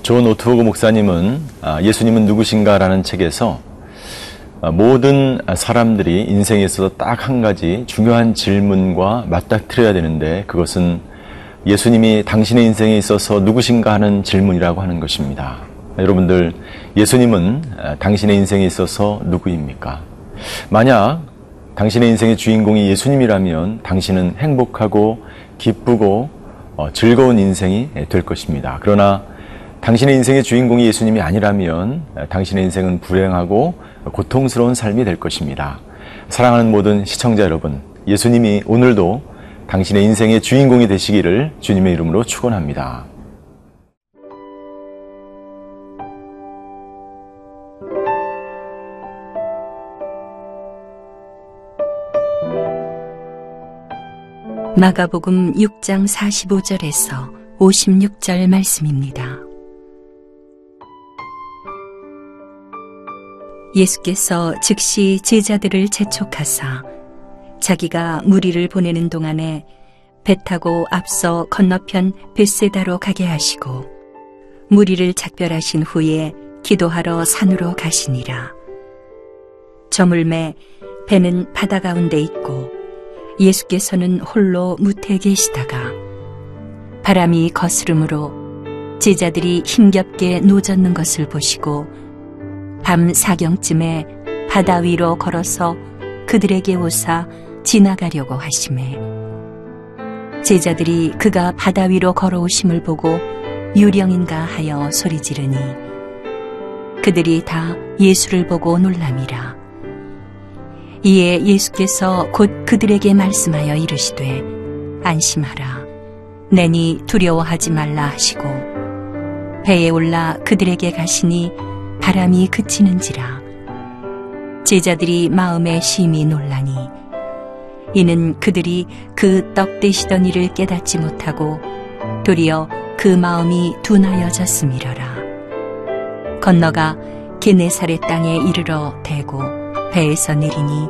존 오트호그 목사님은 예수님은 누구신가라는 책에서 모든 사람들이 인생에 있어서 딱 한 가지 중요한 질문과 맞닥뜨려야 되는데 그것은 예수님이 당신의 인생에 있어서 누구신가 하는 질문이라고 하는 것입니다. 여러분들, 예수님은 당신의 인생에 있어서 누구입니까? 만약 당신의 인생의 주인공이 예수님이라면 당신은 행복하고 기쁘고 즐거운 인생이 될 것입니다. 그러나 당신의 인생의 주인공이 예수님이 아니라면 당신의 인생은 불행하고 고통스러운 삶이 될 것입니다. 사랑하는 모든 시청자 여러분, 예수님이 오늘도 당신의 인생의 주인공이 되시기를 주님의 이름으로 축원합니다. 마가복음 6장 45절에서 56절 말씀입니다. 예수께서 즉시 제자들을 재촉하사 자기가 무리를 보내는 동안에 배 타고 앞서 건너편 벳세다로 가게 하시고 무리를 작별하신 후에 기도하러 산으로 가시니라. 저물매 배는 바다 가운데 있고 예수께서는 홀로 무태에 계시다가 바람이 거스름으로 제자들이 힘겹게 노젓는 것을 보시고 밤 사경쯤에 바다 위로 걸어서 그들에게 오사 지나가려고 하시매 제자들이 그가 바다 위로 걸어오심을 보고 유령인가 하여 소리 지르니 그들이 다 예수를 보고 놀람이라. 이에 예수께서 곧 그들에게 말씀하여 이르시되 안심하라 내니 두려워하지 말라 하시고 배에 올라 그들에게 가시니 바람이 그치는지라. 제자들이 마음에 심히 놀라니 이는 그들이 그 떡 되시던 일을 깨닫지 못하고 도리어 그 마음이 둔하여졌음이러라. 건너가 게네사렛 땅에 이르러 대고 배에서 내리니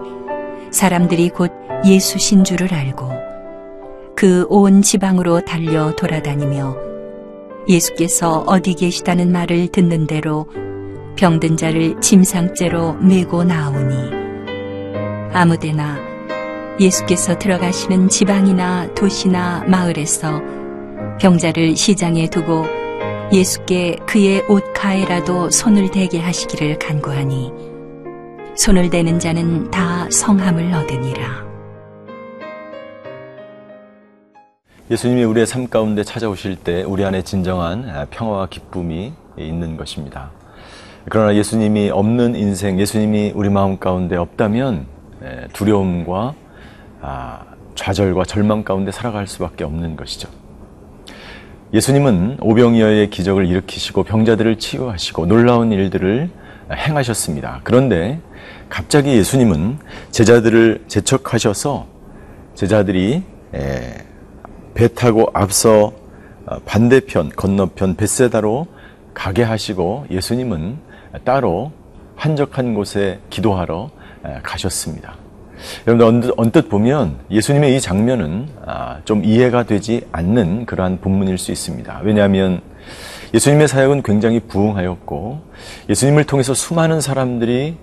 사람들이 곧 예수신 줄을 알고 그 온 지방으로 달려 돌아다니며 예수께서 어디 계시다는 말을 듣는 대로 병든 자를 짐상째로 메고 나오니 아무데나 예수께서 들어가시는 지방이나 도시나 마을에서 병자를 시장에 두고 예수께 그의 옷 가에라도 손을 대게 하시기를 간구하니 손을 대는 자는 다 성함을 얻으니라. 예수님이 우리의 삶 가운데 찾아오실 때 우리 안에 진정한 평화와 기쁨이 있는 것입니다. 그러나 예수님이 없는 인생, 예수님이 우리 마음 가운데 없다면 두려움과 좌절과 절망 가운데 살아갈 수밖에 없는 것이죠. 예수님은 오병이어의 기적을 일으키시고 병자들을 치유하시고 놀라운 일들을 행하셨습니다. 그런데 갑자기 예수님은 제자들을 재촉하셔서 제자들이 배 타고 앞서 반대편 건너편 벳세다로 가게 하시고 예수님은 따로 한적한 곳에 기도하러 가셨습니다. 여러분들 언뜻 보면 예수님의 이 장면은 좀 이해가 되지 않는 그러한 본문일 수 있습니다. 왜냐하면 예수님의 사역은 굉장히 부흥하였고 예수님을 통해서 수많은 사람들이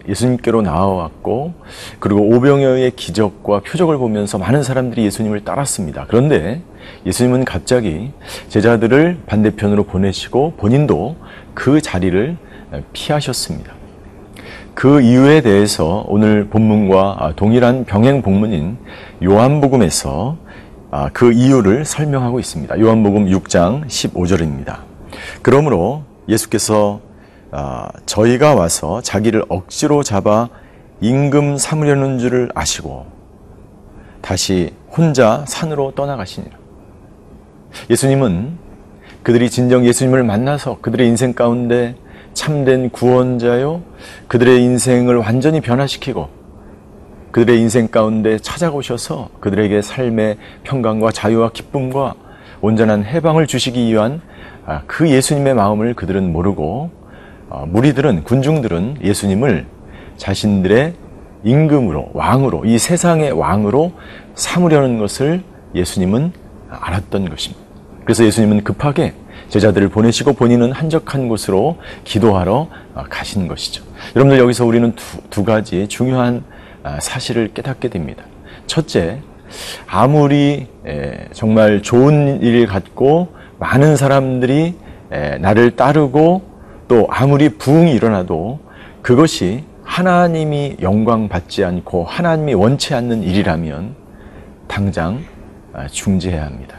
예수님께로 나와왔고 그리고 오병이어의 기적과 표적을 보면서 많은 사람들이 예수님을 따랐습니다. 그런데 예수님은 갑자기 제자들을 반대편으로 보내시고 본인도 그 자리를 피하셨습니다. 그 이유에 대해서 오늘 본문과 동일한 병행 본문인 요한복음에서 그 이유를 설명하고 있습니다. 요한복음 6장 15절입니다. 그러므로 예수께서 저희가 와서 자기를 억지로 잡아 임금 삼으려는 줄을 아시고 다시 혼자 산으로 떠나가시니라. 예수님은 그들이 진정 예수님을 만나서 그들의 인생 가운데 참된 구원자요, 그들의 인생을 완전히 변화시키고 그들의 인생 가운데 찾아오셔서 그들에게 삶의 평강과 자유와 기쁨과 온전한 해방을 주시기 위한 그 예수님의 마음을 그들은 모르고 무리들은, 군중들은 예수님을 자신들의 임금으로, 왕으로, 이 세상의 왕으로 삼으려는 것을 예수님은 알았던 것입니다. 그래서 예수님은 급하게 제자들을 보내시고 본인은 한적한 곳으로 기도하러 가신 것이죠. 여러분들, 여기서 우리는 두 가지 중요한 사실을 깨닫게 됩니다. 첫째, 아무리 정말 좋은 일 같고 많은 사람들이 나를 따르고 또 아무리 부흥이 일어나도 그것이 하나님이 영광 받지 않고 하나님이 원치 않는 일이라면 당장 중지해야 합니다.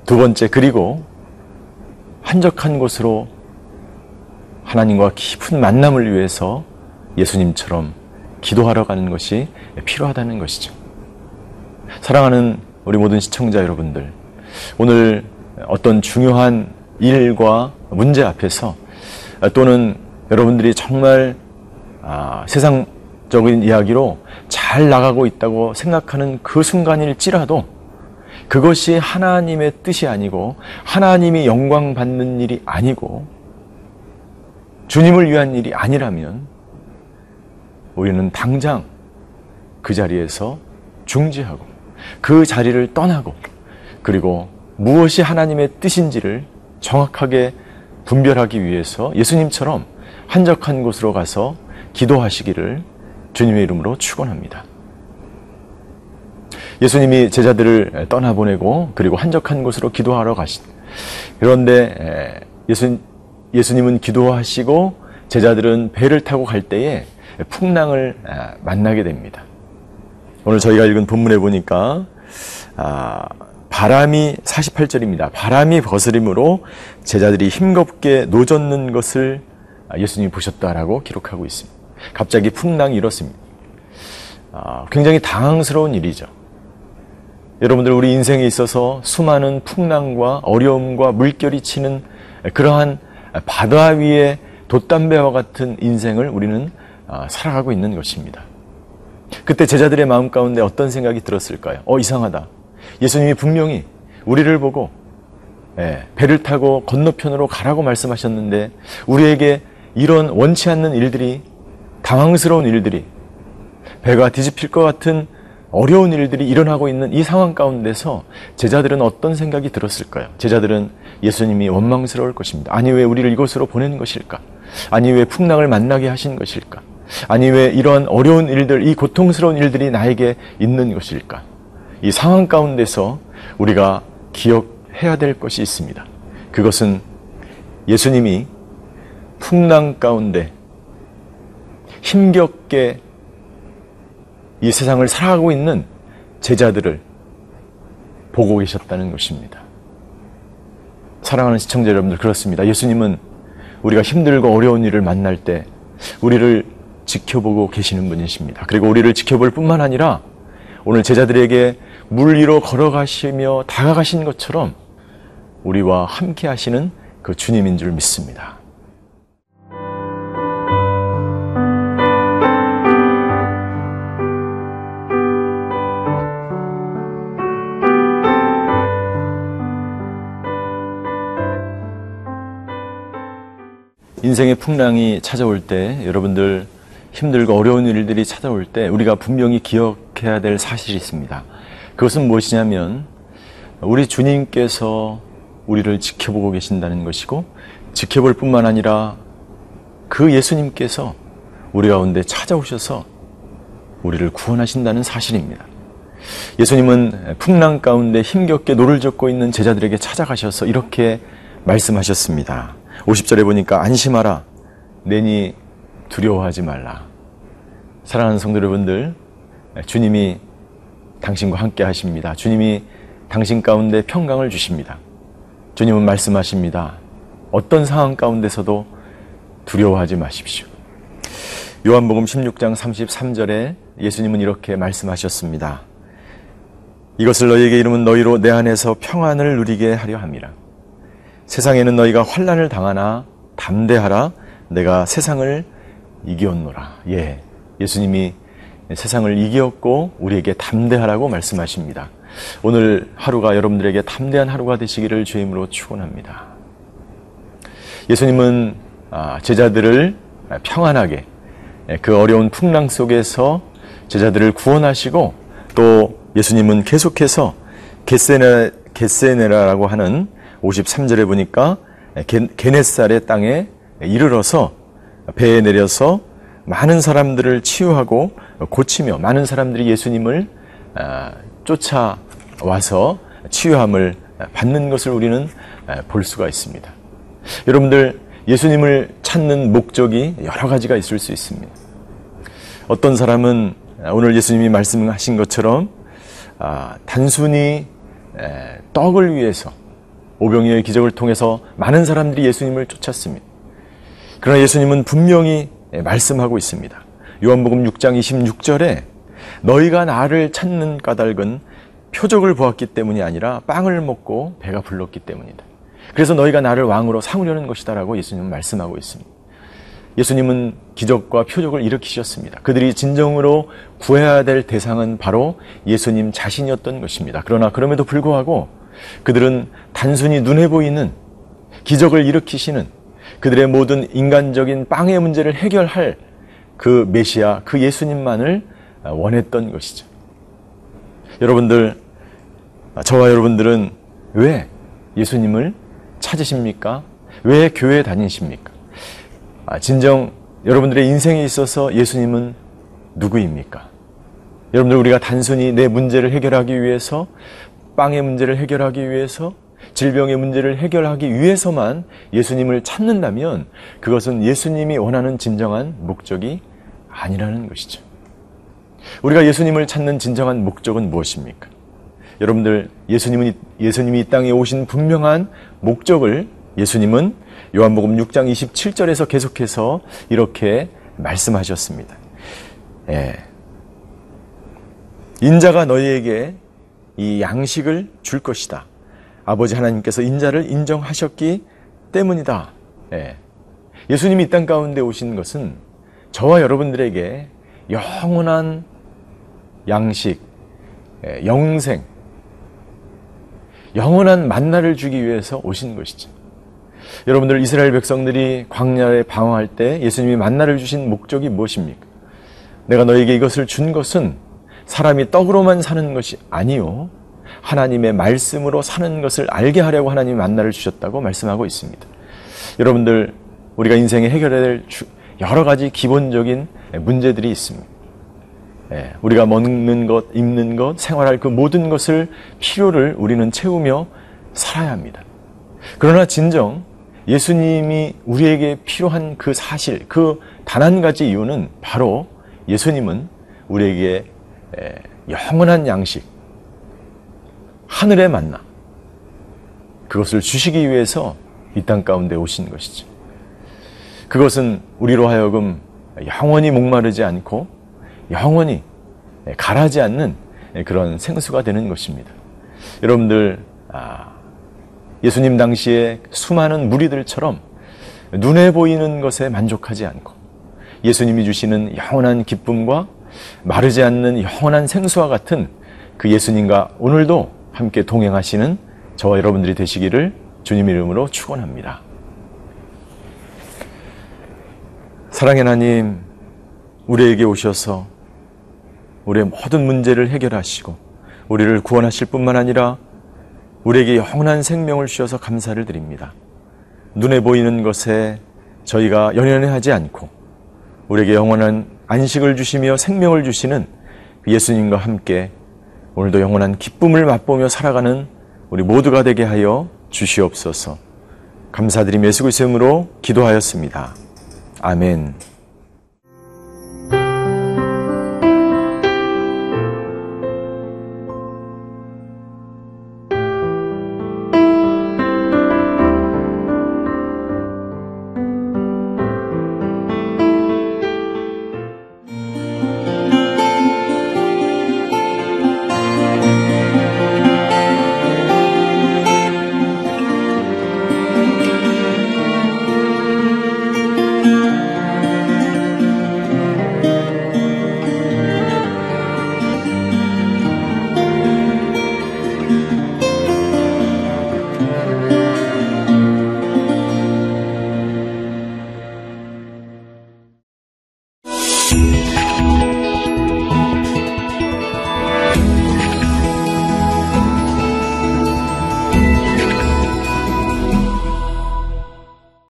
두 번째, 그리고 한적한 곳으로 하나님과 깊은 만남을 위해서 예수님처럼 기도하러 가는 것이 필요하다는 것이죠. 사랑하는 우리 모든 시청자 여러분들, 오늘 어떤 중요한 일과 문제 앞에서 또는 여러분들이 정말 세상적인 이야기로 잘 나가고 있다고 생각하는 그 순간일지라도 그것이 하나님의 뜻이 아니고 하나님이 영광 받는 일이 아니고 주님을 위한 일이 아니라면 우리는 당장 그 자리에서 중지하고 그 자리를 떠나고 그리고 무엇이 하나님의 뜻인지를 정확하게 분별하기 위해서 예수님처럼 한적한 곳으로 가서 기도하시기를 주님의 이름으로 축원합니다. 예수님이 제자들을 떠나보내고 그리고 한적한 곳으로 기도하러 가신, 그런데 예수님은 기도하시고 제자들은 배를 타고 갈 때에 풍랑을 만나게 됩니다. 오늘 저희가 읽은 본문에 보니까 바람이 48절입니다. 바람이 거스림으로 제자들이 힘겹게 노젓는 것을 예수님이 보셨다라고 기록하고 있습니다. 갑자기 풍랑이 일었습니다. 굉장히 당황스러운 일이죠. 여러분들, 우리 인생에 있어서 수많은 풍랑과 어려움과 물결이 치는 그러한 바다 위의 돛담배와 같은 인생을 우리는 살아가고 있는 것입니다. 그때 제자들의 마음 가운데 어떤 생각이 들었을까요? 이상하다. 예수님이 분명히 우리를 보고 배를 타고 건너편으로 가라고 말씀하셨는데 우리에게 이런 원치 않는 일들이, 당황스러운 일들이, 배가 뒤집힐 것 같은 어려운 일들이 일어나고 있는 이 상황 가운데서 제자들은 어떤 생각이 들었을까요? 제자들은 예수님이 원망스러울 것입니다. 아니, 왜 우리를 이곳으로 보낸 것일까? 아니, 왜 풍랑을 만나게 하신 것일까? 아니, 왜 이러한 어려운 일들, 이 고통스러운 일들이 나에게 있는 것일까? 이 상황 가운데서 우리가 기억해야 될 것이 있습니다. 그것은 예수님이 풍랑 가운데 힘겹게 이 세상을 살아가고 있는 제자들을 보고 계셨다는 것입니다. 사랑하는 시청자 여러분들, 그렇습니다. 예수님은 우리가 힘들고 어려운 일을 만날 때 우리를 지켜보고 계시는 분이십니다. 그리고 우리를 지켜볼 뿐만 아니라 오늘 제자들에게 물 위로 걸어가시며 다가가신 것처럼 우리와 함께 하시는 그 주님인 줄 믿습니다. 인생의 풍랑이 찾아올 때, 여러분들 힘들고 어려운 일들이 찾아올 때 우리가 분명히 기억해야 될 사실이 있습니다. 그것은 무엇이냐면 우리 주님께서 우리를 지켜보고 계신다는 것이고, 지켜볼 뿐만 아니라 그 예수님께서 우리 가운데 찾아오셔서 우리를 구원하신다는 사실입니다. 예수님은 풍랑 가운데 힘겹게 노를 젓고 있는 제자들에게 찾아가셔서 이렇게 말씀하셨습니다. 50절에 보니까 안심하라, 내니 두려워하지 말라. 사랑하는 성도 여러분들, 주님이 당신과 함께 하십니다. 주님이 당신 가운데 평강을 주십니다. 주님은 말씀하십니다. 어떤 상황 가운데서도 두려워하지 마십시오. 요한복음 16장 33절에 예수님은 이렇게 말씀하셨습니다. 이것을 너희에게 이루면 너희로 내 안에서 평안을 누리게 하려 함이라. 세상에는 너희가 환난을 당하나 담대하라. 내가 세상을 이기었노라. 예수님이 세상을 이기었고 우리에게 담대하라고 말씀하십니다. 오늘 하루가 여러분들에게 담대한 하루가 되시기를 주의 이름으로 축원합니다. 예수님은 제자들을 평안하게 그 어려운 풍랑 속에서 제자들을 구원하시고 또 예수님은 계속해서 겟세네라라고 하는 53절에 보니까 게네사렛 땅에 이르러서 배에 내려서 많은 사람들을 치유하고 고치며 많은 사람들이 예수님을 쫓아와서 치유함을 받는 것을 우리는 볼 수가 있습니다. 여러분들, 예수님을 찾는 목적이 여러 가지가 있을 수 있습니다. 어떤 사람은 오늘 예수님이 말씀하신 것처럼 단순히 떡을 위해서 오병이어의 기적을 통해서 많은 사람들이 예수님을 쫓았습니다. 그러나 예수님은 분명히 말씀하고 있습니다. 요한복음 6장 26절에 너희가 나를 찾는 까닭은 표적을 보았기 때문이 아니라 빵을 먹고 배가 불렀기 때문이다. 그래서 너희가 나를 왕으로 삼으려는 것이다 라고 예수님은 말씀하고 있습니다. 예수님은 기적과 표적을 일으키셨습니다. 그들이 진정으로 구해야 될 대상은 바로 예수님 자신이었던 것입니다. 그러나 그럼에도 불구하고 그들은 단순히 눈에 보이는 기적을 일으키시는 그들의 모든 인간적인 빵의 문제를 해결할 그 메시아, 그 예수님만을 원했던 것이죠. 여러분들, 저와 여러분들은 왜 예수님을 찾으십니까? 왜 교회에 다니십니까? 진정 여러분들의 인생에 있어서 예수님은 누구입니까? 여러분들, 우리가 단순히 내 문제를 해결하기 위해서, 빵의 문제를 해결하기 위해서, 질병의 문제를 해결하기 위해서만 예수님을 찾는다면 그것은 예수님이 원하는 진정한 목적이 아니라는 것이죠. 우리가 예수님을 찾는 진정한 목적은 무엇입니까? 여러분들, 예수님이 이 땅에 오신 분명한 목적을 예수님은 요한복음 6장 27절에서 계속해서 이렇게 말씀하셨습니다. 인자가 너희에게 이 양식을 줄 것이다. 아버지 하나님께서 인자를 인정하셨기 때문이다. 예수님이 이 땅 가운데 오신 것은 저와 여러분들에게 영원한 양식, 영생, 영원한 만나를 주기 위해서 오신 것이죠. 여러분들, 이스라엘 백성들이 광야에 방황할 때 예수님이 만나를 주신 목적이 무엇입니까? 내가 너에게 이것을 준 것은 사람이 떡으로만 사는 것이 아니요, 하나님의 말씀으로 사는 것을 알게 하려고 하나님이 만나를 주셨다고 말씀하고 있습니다. 여러분들, 우리가 인생에 해결해야 될 여러 가지 기본적인 문제들이 있습니다. 우리가 먹는 것, 입는 것, 생활할 그 모든 것을 필요를 우리는 채우며 살아야 합니다. 그러나 진정 예수님이 우리에게 필요한 그 사실, 그 단 한 가지 이유는 바로 예수님은 우리에게 영원한 양식, 하늘의 만나, 그것을 주시기 위해서 이 땅 가운데 오신 것이죠. 그것은 우리로 하여금 영원히 목마르지 않고 영원히 가라지 않는 그런 생수가 되는 것입니다. 여러분들, 예수님 당시에 수많은 무리들처럼 눈에 보이는 것에 만족하지 않고 예수님이 주시는 영원한 기쁨과 마르지 않는 영원한 생수와 같은 그 예수님과 오늘도 함께 동행하시는 저와 여러분들이 되시기를 주님 이름으로 축원합니다. 사랑의 하나님, 우리에게 오셔서 우리의 모든 문제를 해결하시고 우리를 구원하실 뿐만 아니라 우리에게 영원한 생명을 주셔서 감사를 드립니다. 눈에 보이는 것에 저희가 연연하지 않고 우리에게 영원한 안식을 주시며 생명을 주시는 예수님과 함께 오늘도 영원한 기쁨을 맛보며 살아가는 우리 모두가 되게 하여 주시옵소서. 감사드리며 예수 그리스도의 이름으로 기도하였습니다. 아멘.